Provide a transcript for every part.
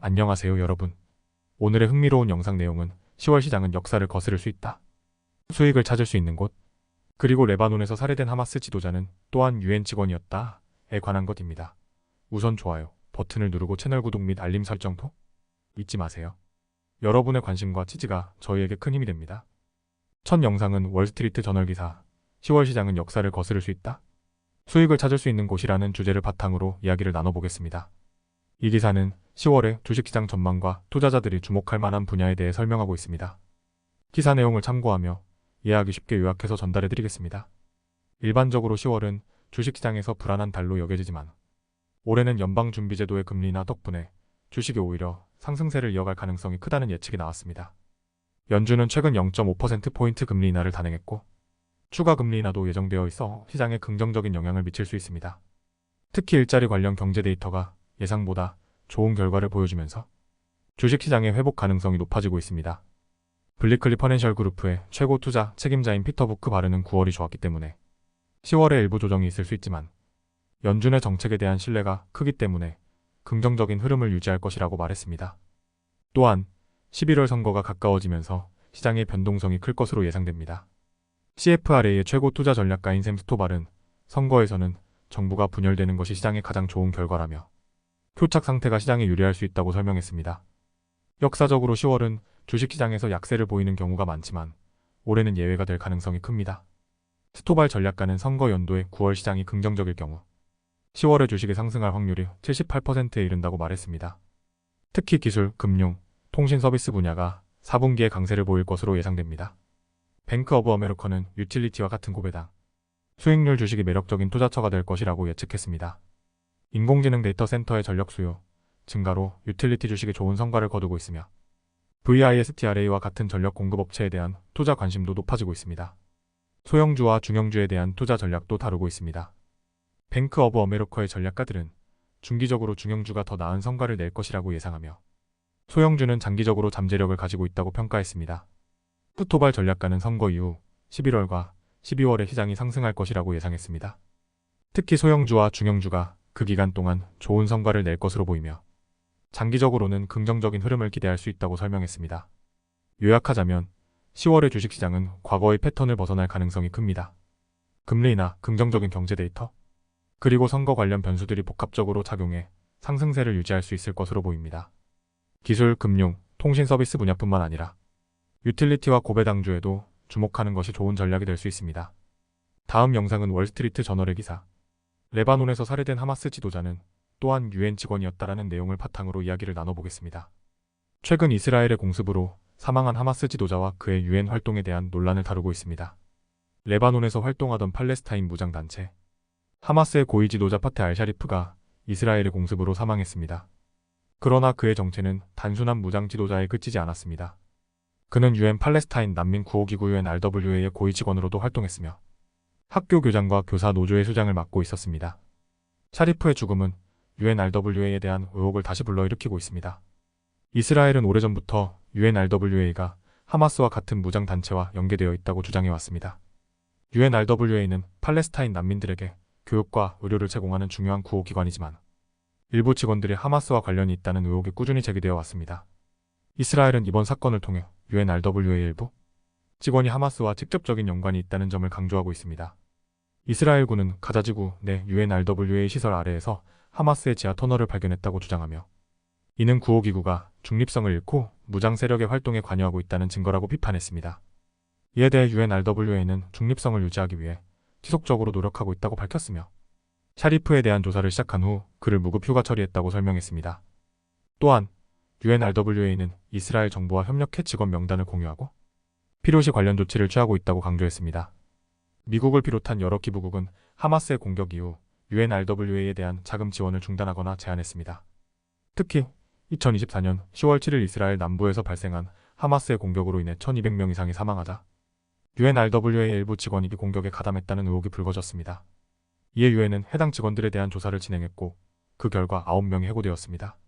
안녕하세요 여러분. 오늘의 흥미로운 영상 내용은 10월 시장은 역사를 거스를 수 있다. 수익을 찾을 수 있는 곳. 그리고 레바논에서 살해된 하마스 지도자는 또한 유엔 직원이었다에 관한 것입니다. 우선 좋아요 버튼을 누르고 채널 구독 및 알림 설정도 잊지 마세요. 여러분의 관심과 지지가 저희에게 큰 힘이 됩니다. 첫 영상은 월스트리트 저널 기사 10월 시장은 역사를 거스를 수 있다. 수익을 찾을 수 있는 곳이라는 주제를 바탕으로 이야기를 나눠보겠습니다. 이 기사는 10월의 주식시장 전망과 투자자들이 주목할 만한 분야에 대해 설명하고 있습니다. 기사 내용을 참고하며 이해하기 쉽게 요약해서 전달해드리겠습니다. 일반적으로 10월은 주식시장에서 불안한 달로 여겨지지만 올해는 연방준비제도의 금리 인하 덕분에 주식이 오히려 상승세를 이어갈 가능성이 크다는 예측이 나왔습니다. 연준은 최근 0.5%포인트 금리 인하를 단행했고 추가 금리 인하도 예정되어 있어 시장에 긍정적인 영향을 미칠 수 있습니다. 특히 일자리 관련 경제 데이터가 예상보다 좋은 결과를 보여주면서 주식시장의 회복 가능성이 높아지고 있습니다. 블리클리 퍼넨셜 그룹의 최고 투자 책임자인 피터 부크 발언은 9월이 좋았기 때문에 10월에 일부 조정이 있을 수 있지만 연준의 정책에 대한 신뢰가 크기 때문에 긍정적인 흐름을 유지할 것이라고 말했습니다. 또한 11월 선거가 가까워지면서 시장의 변동성이 클 것으로 예상됩니다. CFRA의 최고 투자 전략가인 샘 스토발은 선거에서는 정부가 분열되는 것이 시장의 가장 좋은 결과라며 표착 상태가 시장에 유리할 수 있다고 설명했습니다. 역사적으로 10월은 주식시장에서 약세를 보이는 경우가 많지만 올해는 예외가 될 가능성이 큽니다. 스토발 전략가는 선거 연도에 9월 시장이 긍정적일 경우 10월에 주식이 상승할 확률이 78%에 이른다고 말했습니다. 특히 기술, 금융, 통신 서비스 분야가 4분기에 강세를 보일 것으로 예상됩니다. 뱅크 오브 아메리카는 유틸리티와 같은 고배당, 수익률 주식이 매력적인 투자처가 될 것이라고 예측했습니다. 인공지능 데이터 센터의 전력 수요 증가로 유틸리티 주식이 좋은 성과를 거두고 있으며 VISTRA와 같은 전력 공급 업체에 대한 투자 관심도 높아지고 있습니다. 소형주와 중형주에 대한 투자 전략도 다루고 있습니다. 뱅크 오브 아메리카의 전략가들은 중기적으로 중형주가 더 나은 성과를 낼 것이라고 예상하며 소형주는 장기적으로 잠재력을 가지고 있다고 평가했습니다. 스토발 전략가는 선거 이후 11월과 12월에 시장이 상승할 것이라고 예상했습니다. 특히 소형주와 중형주가 그 기간 동안 좋은 성과를 낼 것으로 보이며 장기적으로는 긍정적인 흐름을 기대할 수 있다고 설명했습니다. 요약하자면 10월의 주식시장은 과거의 패턴을 벗어날 가능성이 큽니다. 금리 인하, 긍정적인 경제 데이터, 그리고 선거 관련 변수들이 복합적으로 작용해 상승세를 유지할 수 있을 것으로 보입니다. 기술, 금융, 통신 서비스 분야뿐만 아니라 유틸리티와 고배당주에도 주목하는 것이 좋은 전략이 될 수 있습니다. 다음 영상은 월스트리트 저널의 기사 레바논에서 살해된 하마스 지도자는 또한 유엔 직원이었다라는 내용을 바탕으로 이야기를 나눠보겠습니다. 최근 이스라엘의 공습으로 사망한 하마스 지도자와 그의 유엔 활동에 대한 논란을 다루고 있습니다. 레바논에서 활동하던 팔레스타인 무장단체 하마스의 고위 지도자 파테 알샤리프가 이스라엘의 공습으로 사망했습니다. 그러나 그의 정체는 단순한 무장 지도자에 그치지 않았습니다. 그는 유엔 팔레스타인 난민 구호기구 UNRWA의 고위 직원으로도 활동했으며 학교 교장과 교사 노조의 수장을 맡고 있었습니다. 샤리프의 죽음은 UNRWA에 대한 의혹을 다시 불러일으키고 있습니다. 이스라엘은 오래전부터 UNRWA가 하마스와 같은 무장단체와 연계되어 있다고 주장해왔습니다. UNRWA는 팔레스타인 난민들에게 교육과 의료를 제공하는 중요한 구호기관이지만 일부 직원들이 하마스와 관련이 있다는 의혹이 꾸준히 제기되어 왔습니다. 이스라엘은 이번 사건을 통해 UNRWA의 일부 직원이 하마스와 직접적인 연관이 있다는 점을 강조하고 있습니다. 이스라엘군은 가자지구 내 UNRWA 시설 아래에서 하마스의 지하 터널을 발견했다고 주장하며 이는 구호기구가 중립성을 잃고 무장 세력의 활동에 관여하고 있다는 증거라고 비판했습니다. 이에 대해 UNRWA는 중립성을 유지하기 위해 지속적으로 노력하고 있다고 밝혔으며 샤리프에 대한 조사를 시작한 후 그를 무급 휴가 처리했다고 설명했습니다. 또한 UNRWA는 이스라엘 정부와 협력해 직원 명단을 공유하고 필요시 관련 조치를 취하고 있다고 강조했습니다. 미국을 비롯한 여러 기부국은 하마스의 공격 이후 UNRWA에 대한 자금 지원을 중단하거나 제한했습니다. 특히 2024년 10월 7일 이스라엘 남부에서 발생한 하마스의 공격으로 인해 1200명 이상이 사망하자 UNRWA의 일부 직원이 이 공격에 가담했다는 의혹이 불거졌습니다. 이에 유엔은 해당 직원들에 대한 조사를 진행했고 그 결과 9명이 해고되었습니다.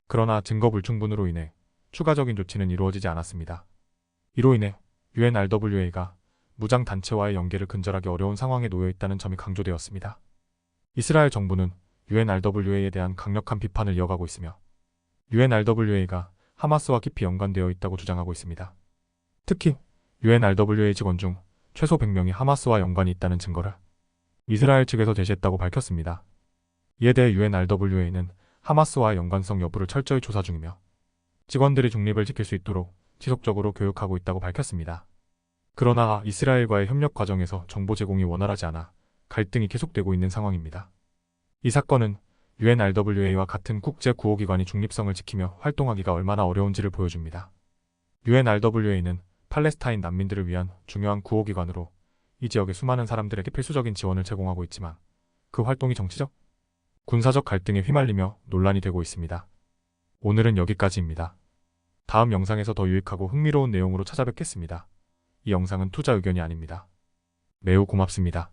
그러나 증거 불충분으로 인해 추가적인 조치는 이루어지지 않았습니다. 이로 인해 UNRWA가 무장단체와의 연계를 근절하기 어려운 상황에 놓여 있다는 점이 강조되었습니다. 이스라엘 정부는 UNRWA에 대한 강력한 비판을 이어가고 있으며 UNRWA가 하마스와 깊이 연관되어 있다고 주장하고 있습니다. 특히 UNRWA 직원 중 최소 100명이 하마스와 연관이 있다는 증거를 이스라엘 측에서 제시했다고 밝혔습니다. 이에 대해 UNRWA는 하마스와의 연관성 여부를 철저히 조사 중이며 직원들이 중립을 지킬 수 있도록 지속적으로 교육하고 있다고 밝혔습니다. 그러나 이스라엘과의 협력 과정에서 정보 제공이 원활하지 않아 갈등이 계속되고 있는 상황입니다. 이 사건은 UNRWA와 같은 국제 구호기관이 중립성을 지키며 활동하기가 얼마나 어려운지를 보여줍니다. UNRWA는 팔레스타인 난민들을 위한 중요한 구호기관으로 이 지역의 수많은 사람들에게 필수적인 지원을 제공하고 있지만 그 활동이 정치적, 군사적 갈등에 휘말리며 논란이 되고 있습니다. 오늘은 여기까지입니다. 다음 영상에서 더 유익하고 흥미로운 내용으로 찾아뵙겠습니다. 이 영상은 투자 의견이 아닙니다. 매우 고맙습니다.